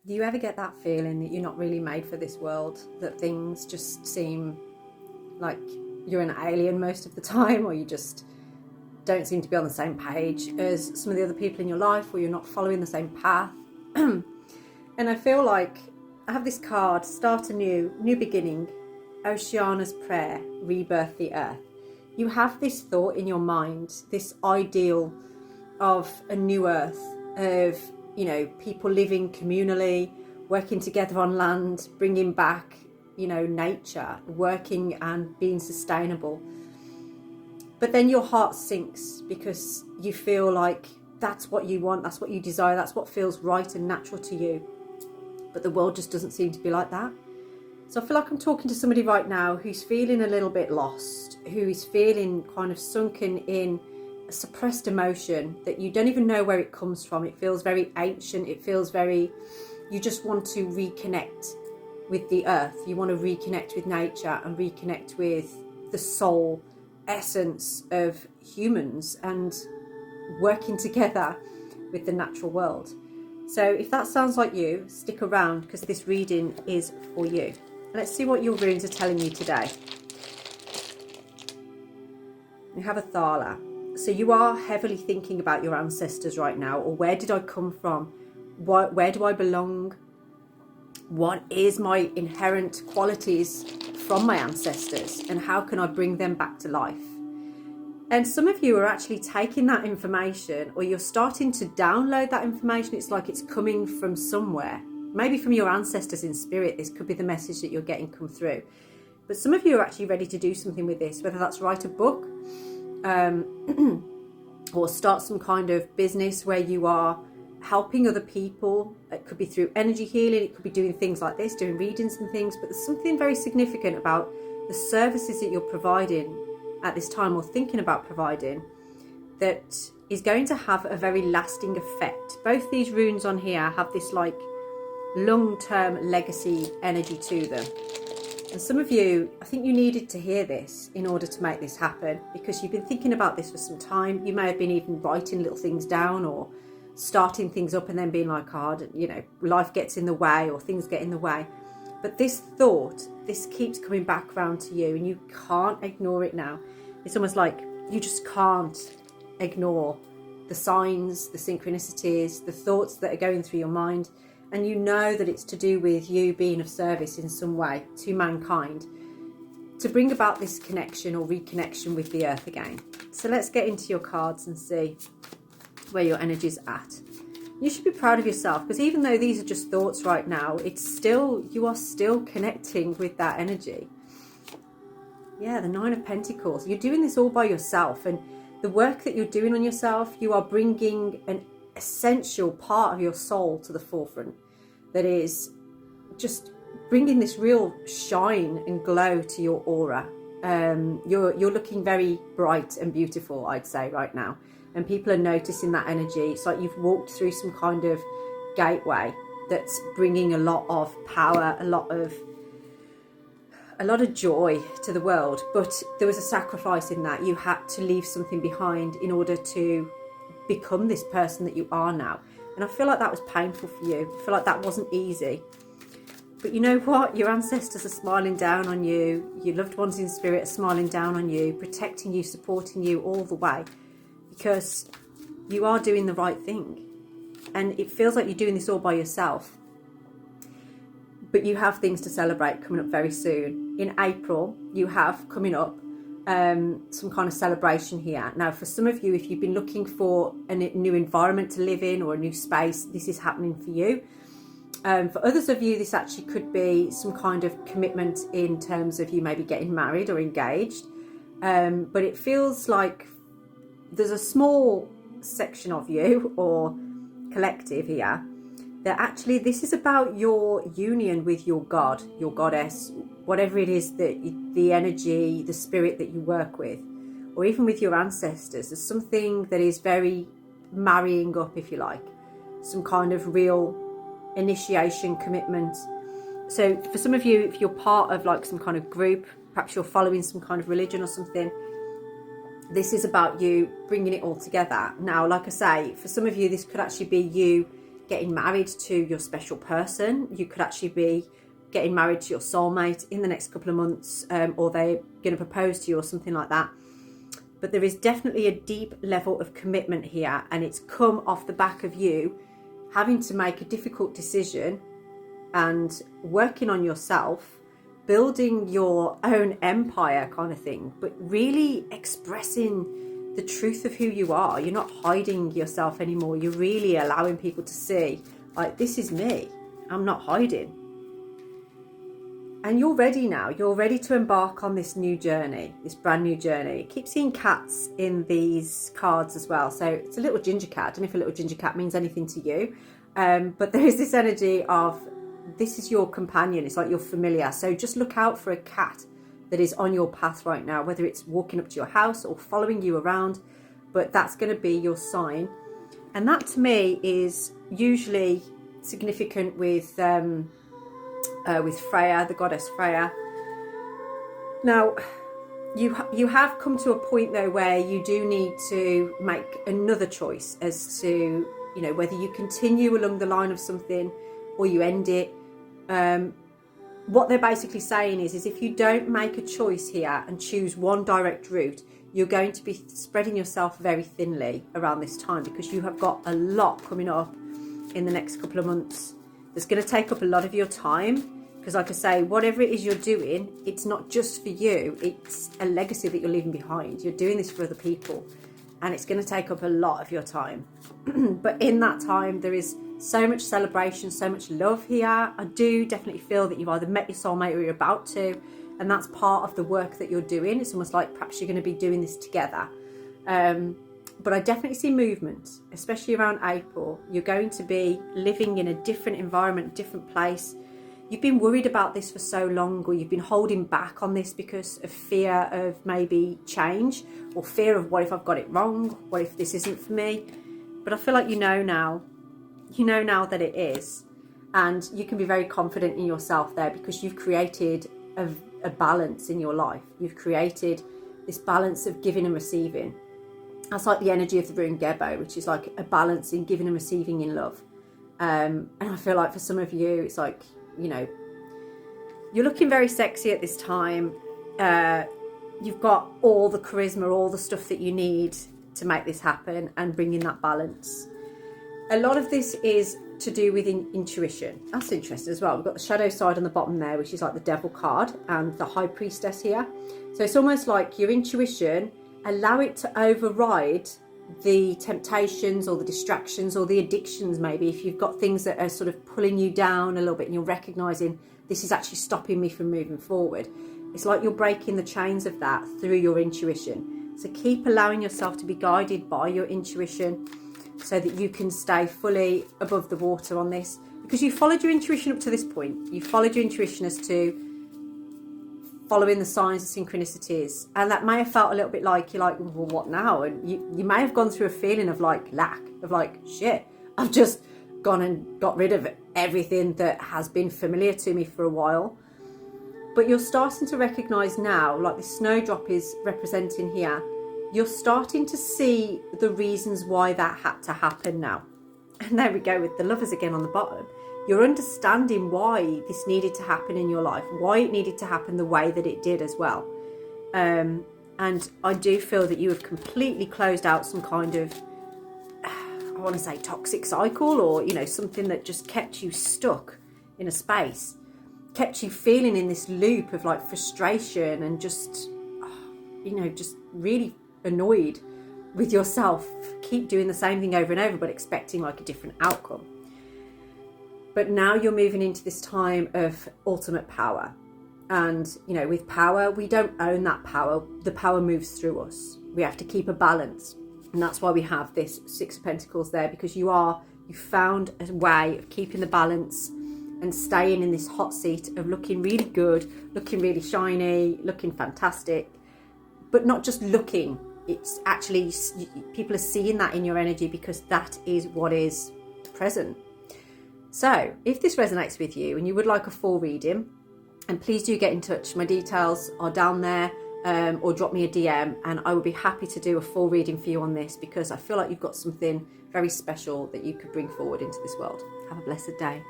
Do you ever get that feeling that you're not really made for this world? That things just seem like you're an alien most of the time, or you just don't seem to be on the same page as some of the other people in your life, or you're not following the same path? And I feel like I have this card, start anew, new beginning, Oceana's prayer, rebirth the earth. You have this thought in your mind, this ideal of a new earth, of, you know, people living communally, working together on land, bringing back, you know, nature, working and being sustainable. But then your heart sinks because you feel like that's what you want, that's what you desire, that's what feels right and natural to you. But the world just doesn't seem to be like that. So I feel like I'm talking to somebody right now who's feeling a little bit lost, who is feeling kind of sunken in a suppressed emotion that you don't even know where it comes from. It feels very ancient. It feels very, you just want to reconnect with the earth. You want to reconnect with nature and reconnect with the soul essence of humans and working together with the natural world. So if that sounds like you, stick around because this reading is for you. Let's see what your runes are telling you today. You have a Thala. So you are heavily thinking about your ancestors right now, or where did I come from? Where do I belong? What is my inherent qualities from my ancestors, and how can I bring them back to life? And some of you are actually taking that information, or you're starting to download that information. It's like it's coming from somewhere, maybe from your ancestors in spirit. This could be the message that you're getting come through. But some of you are actually ready to do something with this, whether that's write a book, or start some kind of business where you are helping other people. It could be through energy healing, it could be doing things like this, doing readings and things. But there's something very significant about the services that you're providing at this time, or thinking about providing, that is going to have a very lasting effect. Both these runes on here have this like long-term legacy energy to them. And some of you, I think you needed to hear this in order to make this happen, because you've been thinking about this for some time. You may have been even writing little things down, or starting things up and then being like, oh, you know, life gets in the way, or things get in the way. But this thought, this keeps coming back around to you, and you can't ignore it now. It's almost like you just can't ignore the signs, the synchronicities, the thoughts that are going through your mind. And you know that it's to do with you being of service in some way to mankind, to bring about this connection or reconnection with the earth again. So let's get into your cards and see where your energy's at. You should be proud of yourself, because even though these are just thoughts right now, it's still, you are still connecting with that energy. Yeah, the Nine of Pentacles. You're doing this all by yourself, and the work that you're doing on yourself, you are bringing an essential part of your soul to the forefront that is just bringing this real shine and glow to your aura. You're looking very bright and beautiful, I'd say, right now. And people are noticing that energy. It's like you've walked through some kind of gateway that's bringing a lot of power, a lot of joy to the world. But there was a sacrifice in that. You had to leave something behind in order to become this person that you are now. And I feel like that was painful for you. I feel like that wasn't easy. But you know what? Your ancestors are smiling down on you. Your loved ones in spirit are smiling down on you, protecting you, supporting you all the way. Because you are doing the right thing. And it feels like you're doing this all by yourself. But you have things to celebrate coming up very soon. In April, you have coming up some kind of celebration here. Now, for some of you, if you've been looking for a new environment to live in or a new space, this is happening for you. For others of you, this actually could be some kind of commitment in terms of you maybe getting married or engaged. But it feels like there's a small section of you or collective here that actually this is about your union with your God, your goddess, whatever it is that the energy, the spirit that you work with, or even with your ancestors. There's something that is very marrying up, if you like, some kind of real initiation, commitment. So for some of you, if you're part of like some kind of group, perhaps you're following some kind of religion or something, this is about you bringing it all together. Now, like I say, for some of you, this could actually be you getting married to your special person. You could actually be getting married to your soulmate in the next couple of months, or they're going to propose to you or something like that. But there is definitely a deep level of commitment here, and it's come off the back of you having to make a difficult decision and working on yourself, building your own empire kind of thing, but really expressing the truth of who you are. You're not hiding yourself anymore. You're really allowing people to see, like, this is me. I'm not hiding. And you're ready now. You're ready to embark on this new journey, this brand new journey. Keep seeing cats in these cards as well. So it's a little ginger cat. I don't know if a little ginger cat means anything to you. But there is this energy of, this is your companion. It's like your familiar. So just look out for a cat that is on your path right now, whether it's walking up to your house or following you around. But that's going to be your sign. And that to me is usually significant with Freya, the goddess Freya. Now, you have come to a point though where you do need to make another choice as to, you know, whether you continue along the line of something or you end it. What they're basically saying is if you don't make a choice here and choose one direct route, you're going to be spreading yourself very thinly around this time, because you have got a lot coming up in the next couple of months that's going to take up a lot of your time. Because like I say, whatever it is you're doing, it's not just for you, it's a legacy that you're leaving behind. You're doing this for other people, and it's going to take up a lot of your time. But in that time, there is so much celebration, so much love here. I do definitely feel that you've either met your soulmate or you're about to, and that's part of the work that you're doing. It's almost like perhaps you're going to be doing this together. But I definitely see movement, especially around April. You're going to be living in a different environment, different place. You've been worried about this for so long, or you've been holding back on this because of fear of maybe change, or fear of what if I've got it wrong? What if this isn't for me? But I feel like you know now that it is. And you can be very confident in yourself there, because you've created a balance in your life. You've created this balance of giving and receiving. That's like the energy of the rune Gebo, which is like a balance in giving and receiving in love. And I feel like for some of you, it's like, you know, you're looking very sexy at this time. You've got all the charisma, all the stuff that you need to make this happen and bring in that balance. A lot of this is to do with intuition. That's interesting as well. We've got the shadow side on the bottom there, which is like the devil card, and the high priestess here. So it's almost like your intuition, allow it to override the temptations or the distractions or the addictions. Maybe if you've got things that are sort of pulling you down a little bit and you're recognizing this is actually stopping me from moving forward, it's like you're breaking the chains of that through your intuition. So keep allowing yourself to be guided by your intuition so that you can stay fully above the water on this, because you followed your intuition up to this point. You followed your intuition as to following the signs of synchronicities, and that may have felt a little bit like you're like, well, what now? And you may have gone through a feeling of like lack, of like, shit, I've just gone and got rid of everything that has been familiar to me for a while. But you're starting to recognize now, like the snowdrop is representing here, you're starting to see the reasons why that had to happen now. And there we go with the lovers again on the bottom. You're understanding why this needed to happen in your life, why it needed to happen the way that it did as well. And I do feel that you have completely closed out some kind of, I want to say toxic cycle, or, you know, something that just kept you stuck in a space, kept you feeling in this loop of like frustration and just, you know, just really annoyed with yourself. Keep doing the same thing over and over, but expecting like a different outcome. But now you're moving into this time of ultimate power. And, you know, with power, we don't own that power. The power moves through us. We have to keep a balance. And that's why we have this Six of Pentacles there, because you found a way of keeping the balance and staying in this hot seat of looking really good, looking really shiny, looking fantastic, but not just looking. It's actually, people are seeing that in your energy, because that is what is present. So if this resonates with you and you would like a full reading, and please do get in touch. My details are down there. or drop me a DM, and I would be happy to do a full reading for you on this, because I feel like you've got something very special that you could bring forward into this world. Have a blessed day.